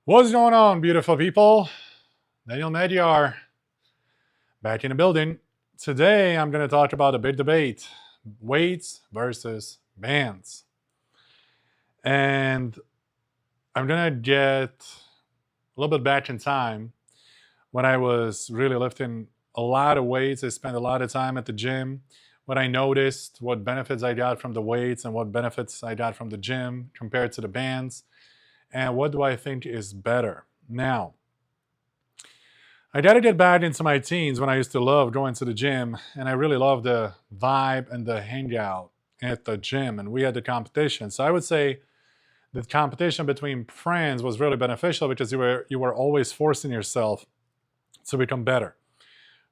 What's going on, beautiful people? Daniel Medyar back in the building. Today, I'm going to talk about a big debate: weights versus bands. And I'm going to get a little bit back in time when I was really lifting a lot of weights. I spent a lot of time at the gym. What I noticed, what benefits I got from the weights, and what benefits I got from the gym compared to the bands, and what do I think is better. Now, I got to get back into my teens when I used to love going to the gym, and I really loved the vibe and the hangout at the gym, and we had the competition. So I would say the competition between friends was really beneficial because you were always forcing yourself to become better,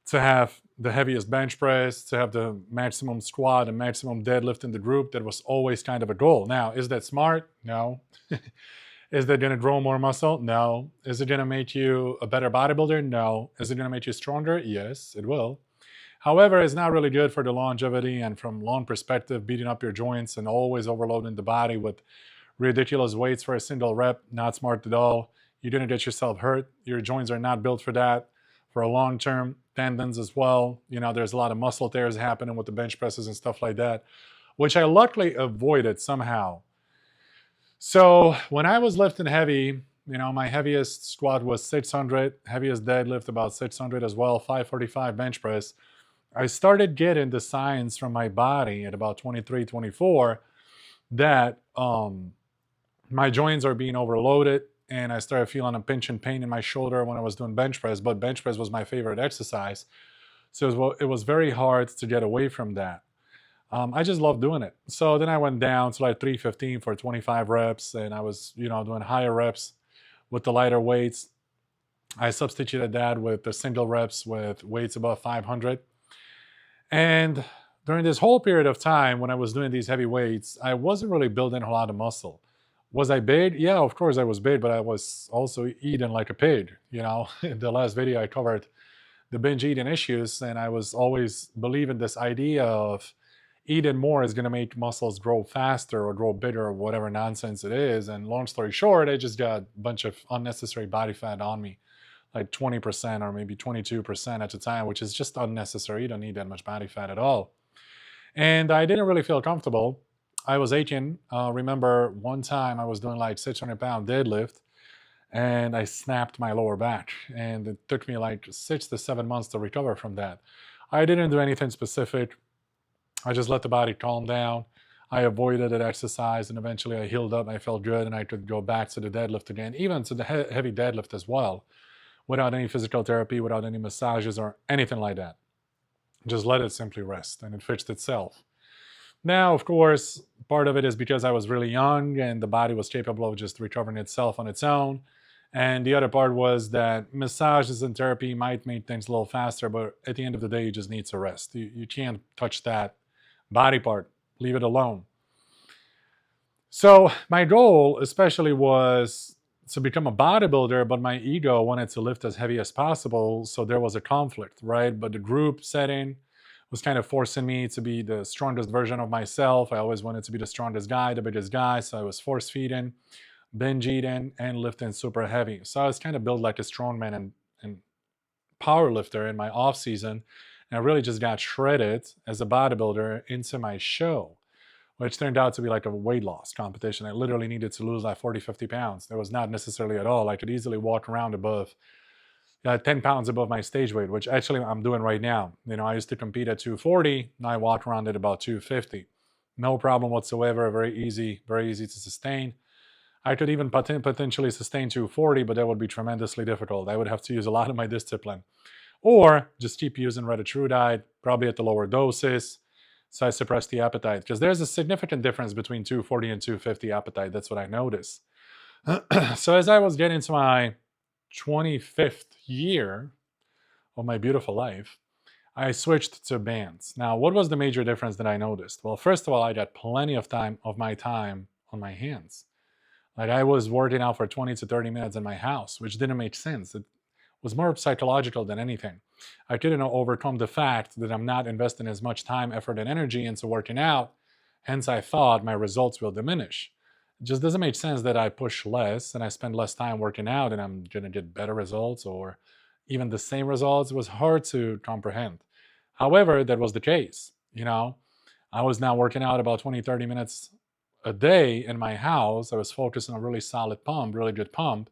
to have the heaviest bench press, to have the maximum squat and maximum deadlift in the group. That was always kind of a goal. Now, is that smart? No. Is that going to grow more muscle? No. Is it going to make you a better bodybuilder? No. Is it going to make you stronger? Yes, it will. However, it's not really good for the longevity and from long perspective, beating up your joints and always overloading the body with ridiculous weights for a single rep. Not smart at all. You're going to get yourself hurt. Your joints are not built for that. For a long term, tendons as well. There's a lot of muscle tears happening with the bench presses and stuff like that, which I luckily avoided somehow. So when I was lifting heavy, my heaviest squat was 600, heaviest deadlift about 600 as well, 545 bench press. I started getting the signs from my body at about 23, 24 that my joints are being overloaded, and I started feeling a pinch and pain in my shoulder when I was doing bench press, but bench press was my favorite exercise. So it was very hard to get away from that. I just love doing it. So then I went down to like 315 for 25 reps, and I was, doing higher reps with the lighter weights. I substituted that with the single reps with weights above 500. And during this whole period of time when I was doing these heavy weights, I wasn't really building a lot of muscle. Was I big? Yeah, of course I was big, but I was also eating like a pig. In the last video I covered the binge eating issues, and I was always believing this idea of eating more is going to make muscles grow faster or grow bigger or whatever nonsense it is. And long story short, I just got a bunch of unnecessary body fat on me, like 20% or maybe 22% at the time, which is just unnecessary. You don't need that much body fat at all. And I didn't really feel comfortable. I was aching. Remember one time I was doing like 600-pound deadlift, and I snapped my lower back, and it took me like 6 to 7 months to recover from that. I didn't do anything specific. I just let the body calm down. I avoided that exercise, and eventually I healed up. I felt good, and I could go back to the deadlift again, even to the heavy deadlift as well, without any physical therapy, without any massages or anything like that. Just let it simply rest, and it fixed itself. Now, of course, part of it is because I was really young and the body was capable of just recovering itself on its own. And the other part was that massages and therapy might make things a little faster, but at the end of the day, you just need to rest. You can't touch that body part, leave it alone. So, my goal especially was to become a bodybuilder, but my ego wanted to lift as heavy as possible. So, there was a conflict, right? But the group setting was kind of forcing me to be the strongest version of myself. I always wanted to be the strongest guy, the biggest guy. So, I was force feeding, binge eating, and lifting super heavy. So, I was kind of built like a strongman and power lifter in my off season. And I really just got shredded as a bodybuilder into my show, which turned out to be like a weight loss competition. I literally needed to lose like 40, 50 pounds. That was not necessarily at all. I could easily walk around above 10 pounds above my stage weight, which actually I'm doing right now. I used to compete at 240. Now I walk around at about 250. No problem whatsoever. Very easy to sustain. I could even potentially sustain 240, but that would be tremendously difficult. I would have to use a lot of my discipline. Or just keep using retatrutide, probably at the lower doses, so I suppress the appetite. Because there's a significant difference between 240 and 250 appetite. That's what I noticed. So as I was getting to my 25th year of my beautiful life, I switched to bands. Now, what was the major difference that I noticed? Well, first of all, I got plenty of my time on my hands. Like I was working out for 20 to 30 minutes in my house, which didn't make sense. It was more psychological than anything. I couldn't overcome the fact that I'm not investing as much time, effort, and energy into working out. Hence, I thought my results will diminish. It just doesn't make sense that I push less and I spend less time working out and I'm going to get better results or even the same results. It was hard to comprehend. However, that was the case. I was now working out about 20, 30 minutes a day in my house. I was focused on a really solid pump, really good pump,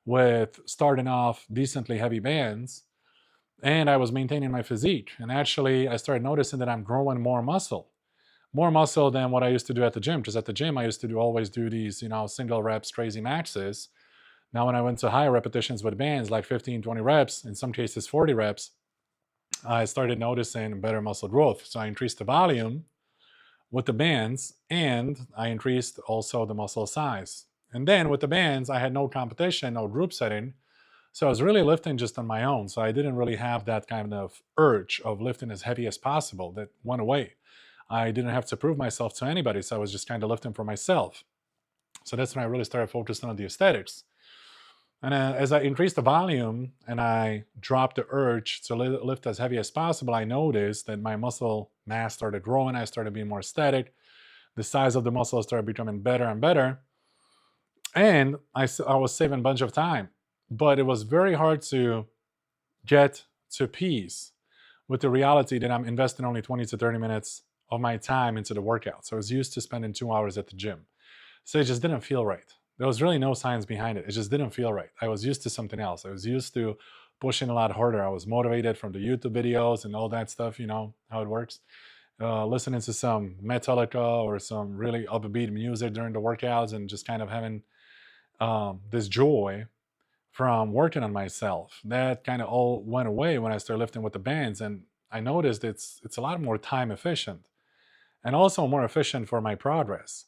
with starting off decently heavy bands. And I was maintaining my physique. And actually, I started noticing that I'm growing more muscle than what I used to do at the gym. Because at the gym, I used to always do these, single reps, crazy maxes. Now, when I went to higher repetitions with bands, like 15, 20 reps, in some cases 40 reps, I started noticing better muscle growth. So I increased the volume with the bands, and I increased also the muscle size. And then with the bands, I had no competition, no group setting. So I was really lifting just on my own. So I didn't really have that kind of urge of lifting as heavy as possible. That went away. I didn't have to prove myself to anybody. So I was just kind of lifting for myself. So that's when I really started focusing on the aesthetics. And as I increased the volume and I dropped the urge to lift as heavy as possible, I noticed that my muscle mass started growing. I started being more aesthetic. The size of the muscle started becoming better and better. And I was saving a bunch of time. But it was very hard to get to peace with the reality that I'm investing only 20 to 30 minutes of my time into the workout. So I was used to spending 2 hours at the gym. So it just didn't feel right. There was really no science behind it. It just didn't feel right. I was used to something else. I was used to pushing a lot harder. I was motivated from the YouTube videos and all that stuff, you know how it works. Listening to some Metallica or some really upbeat music during the workouts and just kind of having this joy from working on myself. That kind of all went away when I started lifting with the bands, and I noticed it's a lot more time efficient and also more efficient for my progress.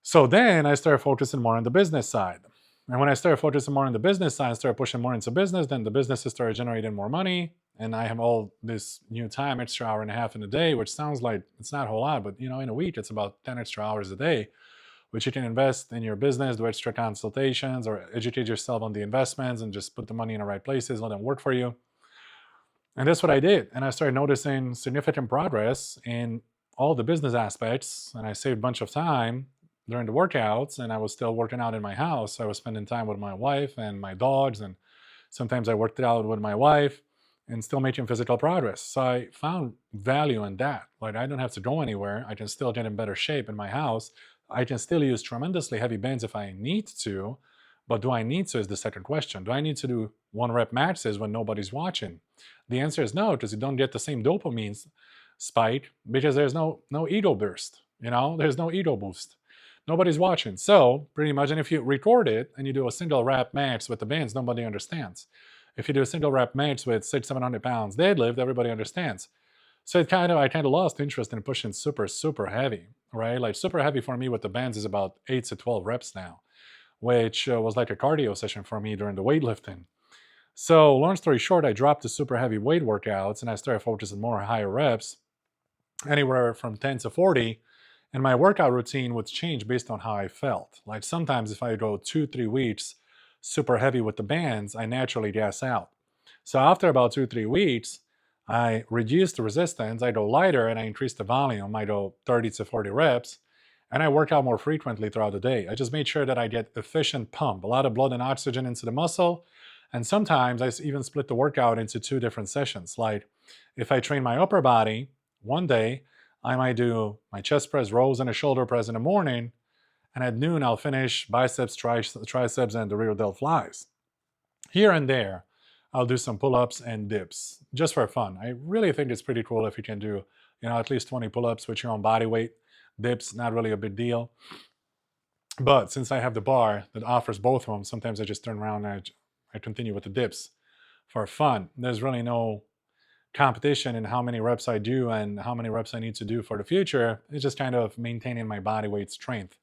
So then I started focusing more on the business side. And when I started focusing more on the business side, I started pushing more into business, then the businesses started generating more money. And I have all this new time, extra hour and a half in a day, which sounds like it's not a whole lot, but in a week, it's about 10 extra hours a day, which you can invest in your business, do extra consultations, or educate yourself on the investments and just put the money in the right places, let them work for you. And that's what I did. And I started noticing significant progress in all the business aspects. And I saved a bunch of time during the workouts, and I was still working out in my house. I was spending time with my wife and my dogs, and sometimes I worked it out with my wife and still making physical progress. So I found value in that. Like, I don't have to go anywhere. I can still get in better shape in my house. I can still use tremendously heavy bands if I need to, but do I need to is the second question. Do I need to do 1 rep maxes when nobody's watching? The answer is no, because you don't get the same dopamine spike because there's no ego burst. There's no ego boost. Nobody's watching. So pretty much, and if you record it and you do a single rep max with the bands, nobody understands. If you do a single rep max with 600-700 pounds deadlift, everybody understands. So I kind of lost interest in pushing super, super heavy, right? Like, super heavy for me with the bands is about 8 to 12 reps now, which was like a cardio session for me during the weightlifting. So long story short, I dropped the super heavy weight workouts and I started focusing more on higher reps, anywhere from 10 to 40. And my workout routine would change based on how I felt. Like, sometimes if I go 2-3 weeks super heavy with the bands, I naturally gas out. So after about 2-3 weeks, I reduce the resistance, I go lighter, and I increase the volume. I go 30 to 40 reps, and I work out more frequently throughout the day. I just made sure that I get efficient pump, a lot of blood and oxygen into the muscle, and sometimes I even split the workout into 2 different sessions. Like, if I train my upper body one day, I might do my chest press, rows, and a shoulder press in the morning, and at noon I'll finish biceps, triceps, and the rear delt flies. Here and there, I'll do some pull-ups and dips, just for fun. I really think it's pretty cool if you can do, at least 20 pull-ups with your own body weight. Dips, not really a big deal. But since I have the bar that offers both of them, sometimes I just turn around and I continue with the dips for fun. There's really no competition in how many reps I do and how many reps I need to do for the future. It's just kind of maintaining my body weight strength,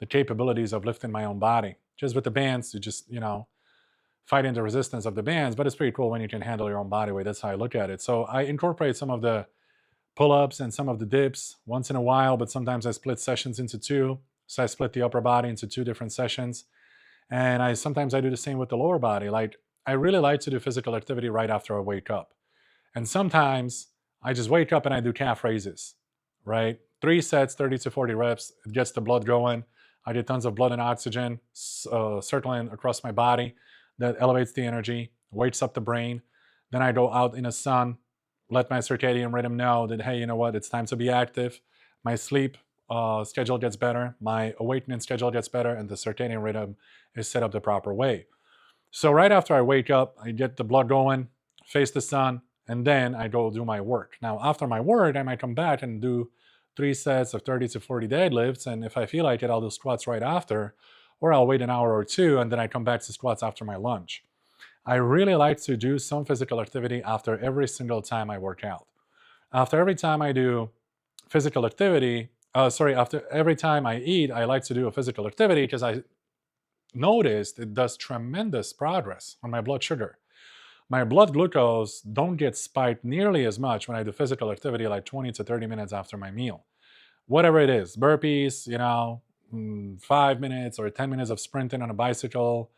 the capabilities of lifting my own body. Just with the bands, you just, fighting the resistance of the bands, but it's pretty cool when you can handle your own body weight. That's how I look at it. So I incorporate some of the pull-ups and some of the dips once in a while, but sometimes I split sessions into 2. So I split the upper body into 2 different sessions. And sometimes I do the same with the lower body. Like, I really like to do physical activity right after I wake up. And sometimes I just wake up and I do calf raises, right? 3 sets, 30 to 40 reps. It gets the blood going. I get tons of blood and oxygen circling across my body. That elevates the energy, wakes up the brain. Then I go out in the sun, let my circadian rhythm know that, hey, you know what, it's time to be active. My sleep schedule gets better, my awakening schedule gets better, and the circadian rhythm is set up the proper way. So right after I wake up, I get the blood going, face the sun, and then I go do my work. Now, after my work, I might come back and do 3 sets of 30 to 40 deadlifts. And if I feel like it, I'll do squats right after, or I'll wait an hour or two and then I come back to squats after my lunch. I really like to do some physical activity after every single time I work out. After every time I do physical activity, after every time I eat, I like to do a physical activity because I noticed it does tremendous progress on my blood sugar. My blood glucose don't get spiked nearly as much when I do physical activity like 20 to 30 minutes after my meal. Whatever it is, burpees, 5 minutes or 10 minutes of sprinting on a bicycle,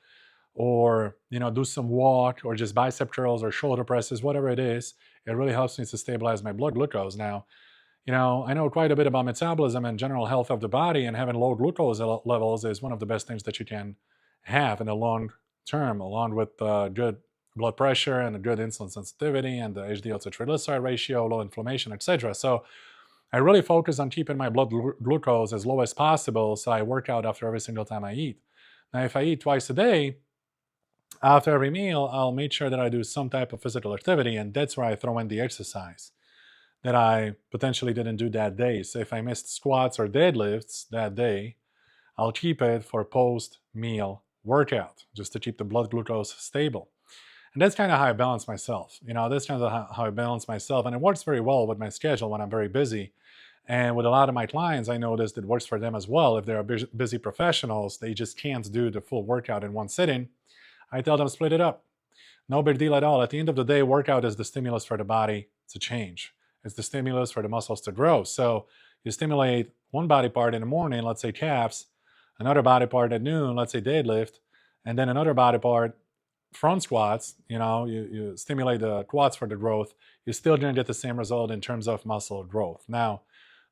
or do some walk, or just bicep curls or shoulder presses, whatever it is, it really helps me to stabilize my blood glucose. Now, I know quite a bit about metabolism and general health of the body, and having low glucose levels is one of the best things that you can have in the long term, along with good blood pressure and a good insulin sensitivity and the HDL to triglyceride ratio, low inflammation, etc. So I really focus on keeping my blood glucose as low as possible, so I work out after every single time I eat. Now, if I eat twice a day, after every meal, I'll make sure that I do some type of physical activity, and that's where I throw in the exercise that I potentially didn't do that day. So if I missed squats or deadlifts that day, I'll keep it for post-meal workout, just to keep the blood glucose stable. And that's kind of how I balance myself. That's kind of how I balance myself. And it works very well with my schedule when I'm very busy. And with a lot of my clients, I noticed it works for them as well. If they're busy professionals, they just can't do the full workout in one sitting. I tell them split it up. No big deal at all. At the end of the day, workout is the stimulus for the body to change. It's the stimulus for the muscles to grow. So you stimulate one body part in the morning, let's say calves, another body part at noon, let's say deadlift, and then another body part, front squats. You stimulate the quads for the growth. You're still going to get the same result in terms of muscle growth. Now,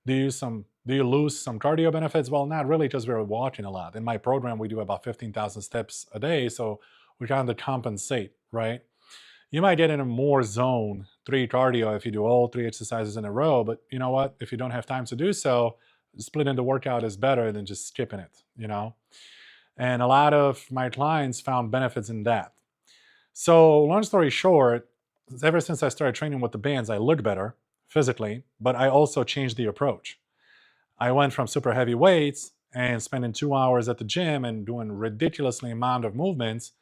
do you lose some cardio benefits? Well, not really, because we're walking a lot. In my program, we do about 15,000 steps a day, so we kind of compensate, right? You might get in a more zone 3 cardio if you do all 3 exercises in a row, but you know what? If you don't have time to do so, splitting the workout is better than just skipping it. And a lot of my clients found benefits in that. So long story short, ever since I started training with the bands, I look better physically, but I also changed the approach. I went from super heavy weights and spending 2 hours at the gym and doing ridiculously amount of movements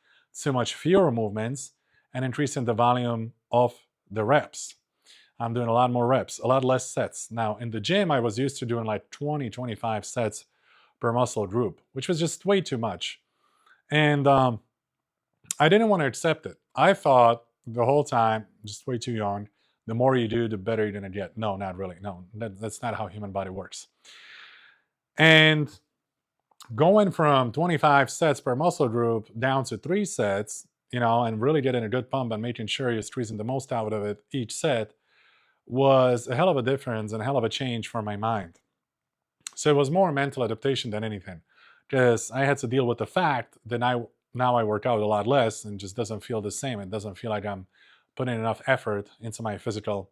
to much fewer movements and increasing the volume of the reps. I'm doing a lot more reps, a lot less sets. Now, in the gym, I was used to doing like 20, 25 sets per muscle group, which was just way too much. And I didn't want to accept it. I thought the whole time, just way too young, the more you do, the better you're going to get. No, not really. No, that's not how human body works. And going from 25 sets per muscle group down to 3 sets, and really getting a good pump and making sure you're squeezing the most out of it each set was a hell of a difference and a hell of a change for my mind. So it was more mental adaptation than anything, because I had to deal with the fact that now I work out a lot less and just doesn't feel the same. It doesn't feel like I'm putting enough effort into my physical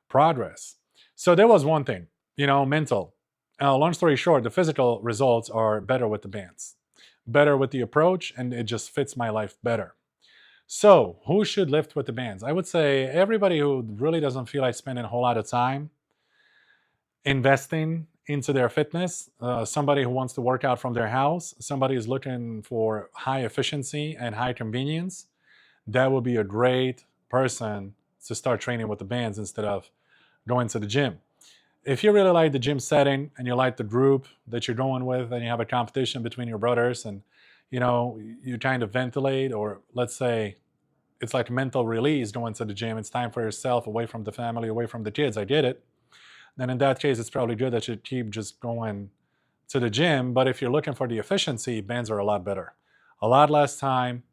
progress. So there was one thing, mental. Long story short, the physical results are better with the bands, better with the approach, and it just fits my life better. So who should lift with the bands? I would say everybody who really doesn't feel like spending a whole lot of time investing into their fitness, somebody who wants to work out from their house, somebody who's looking for high efficiency and high convenience, that would be a great person to start training with the bands instead of going to the gym. If you really like the gym setting and you like the group that you're going with and you have a competition between your brothers and you kind of ventilate, or let's say it's like mental release going to the gym, it's time for yourself, away from the family, away from the kids, I get it. Then in that case, it's probably good that you keep just going to the gym. But if you're looking for the efficiency, bands are a lot better. A lot less time.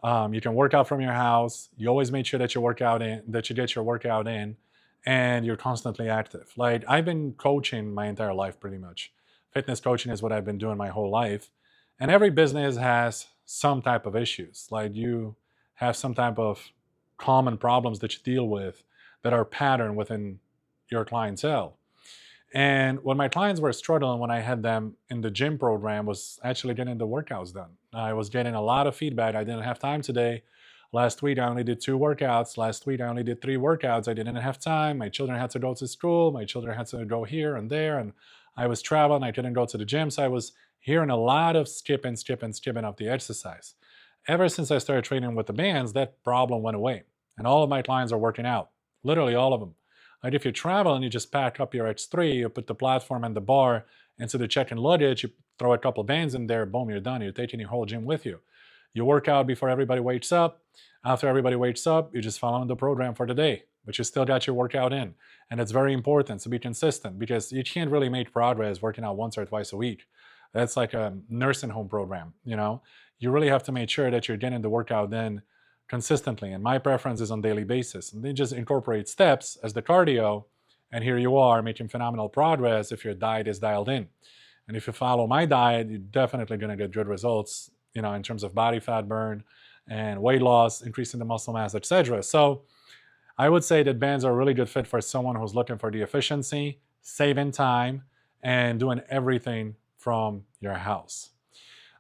You can work out from your house. You always make sure that you get your workout in, and you're constantly active. Like, I've been coaching my entire life pretty much. Fitness coaching is what I've been doing my whole life. And every business has some type of issues. Like you have some type of common problems that you deal with that are patterned within your clientele. And when my clients were struggling, when I had them in the gym program, was actually getting the workouts done. I was getting a lot of feedback. I didn't have time today. Last week, I only did 2 workouts. Last week, I only did 3 workouts. I didn't have time. My children had to go to school. My children had to go here and there. And I was traveling. I couldn't go to the gym. So I was hearing a lot of skipping of the exercise. Ever since I started training with the bands, that problem went away. And all of my clients are working out. Literally all of them. Like if you travel and you just pack up your X3, you put the platform and the bar into the check-in luggage, you throw a couple bands in there, boom, you're done. You're taking your whole gym with you. You work out before everybody wakes up. After everybody wakes up, you're just following the program for the day, but you still got your workout in. And it's very important to be consistent because you can't really make progress working out once or twice a week. That's like a nursing home program, you know? You really have to make sure that you're getting the workout in consistently. And my preference is on daily basis. And then just incorporate steps as the cardio. And here you are making phenomenal progress if your diet is dialed in. And if you follow my diet, you're definitely going to get good results, you know, in terms of body fat burn and weight loss, increasing the muscle mass, etc. So I would say that bands are a really good fit for someone who's looking for the efficiency, saving time, and doing everything from your house.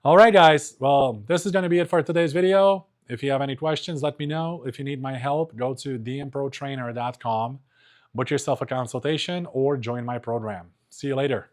All right, guys. Well, this is going to be it for today's video. If you have any questions, let me know. If you need my help, go to dmprotrainer.com, book yourself a consultation, or join my program. See you later.